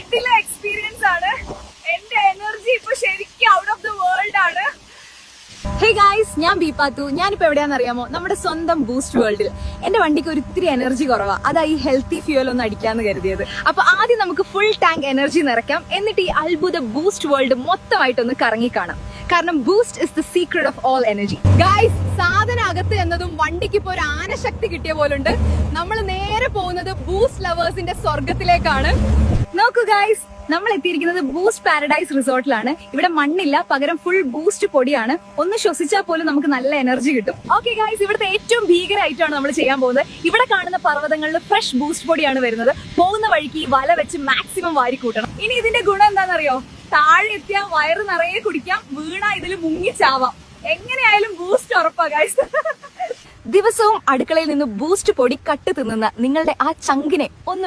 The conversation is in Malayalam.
കിട്ടില്ല എക്സ്പീരിയൻസ് ആണ്. എന്റെ എനർജി ഇപ്പൊ ശരിക്കും ഔട്ട് ഓഫ് ദ വേൾഡ് ആണ്. ഹേ ഗായ്സ്, ഞാൻ ബീപാത്തു. ഞാനിപ്പോ എവിടെയാണെന്ന് അറിയാമോ? നമ്മുടെ സ്വന്തം ബൂസ്റ്റ് വേൾഡിൽ. എന്റെ വണ്ടിക്ക് ഒരിത്തിരി എനർജി കുറവാ, അതാ ഈ ഹെൽത്തി ഫ്യൂൽ ഒന്ന് അടിക്കാന്ന് കരുതിയത്. അപ്പൊ ആദ്യം നമുക്ക് ഫുൾ ടാങ്ക് എനർജി നിറയ്ക്കാം, എന്നിട്ട് ഈ അത്ഭുത ബൂസ്റ്റ് വേൾഡ് മൊത്തമായിട്ടൊന്ന് കറങ്ങി കാണാം. കാരണം boost is the secret of all energy. Guys, സാധനം അകത്ത് എന്നതും വണ്ടിക്ക് ഇപ്പൊ ഒരു ആനശക്തി കിട്ടിയ പോലുണ്ട്. നമ്മൾ നേരെ പോകുന്നത് ബൂസ്റ്റ് ലവേഴ്സിന്റെ സ്വർഗത്തിലേക്കാണ്. നോക്കൂ ഗായ്സ്, നമ്മൾ എത്തിയിരിക്കുന്നത് ബൂസ്റ്റ് പാരഡൈസ് റിസോർട്ടിലാണ്. ഇവിടെ മണ്ണില്ല, പകരം ഫുൾ ബൂസ്റ്റ് പൊടിയാണ്. ഒന്ന് ശ്വസിച്ചാൽ പോലും നമുക്ക് നല്ല എനർജി കിട്ടും. ഓക്കെ ഗായ്സ്, ഇവിടുത്തെ ഏറ്റവും ഭീകരമായിട്ടാണ് നമ്മൾ ചെയ്യാൻ പോകുന്നത്. ഇവിടെ കാണുന്ന പർവ്വതങ്ങളിൽ ഫ്രഷ് ബൂസ്റ്റ് പൊടിയാണ് വരുന്നത്. പോകുന്ന വഴിക്ക് ഈ വല വെച്ച് മാക്സിമം വാരി കൂട്ടണം. ഇനി ഇതിന്റെ ഗുണം എന്താണെന്നറിയോ? താഴെ എത്തിയാൽ വയറ് നിറയെ കുടിക്കാം, വീണാ ഇതിൽ മുങ്ങിച്ചാവാം. എങ്ങനെയായാലും ബൂസ്റ്റ് ഉറപ്പാ ഗായ്സ്. ദിവസവും അടുക്കളയിൽ നിന്ന് ബൂസ്റ്റ് പൊടി കട്ട് തിന്നുന്ന നിങ്ങളുടെ ആ ചങ്കിനെ ഒന്ന്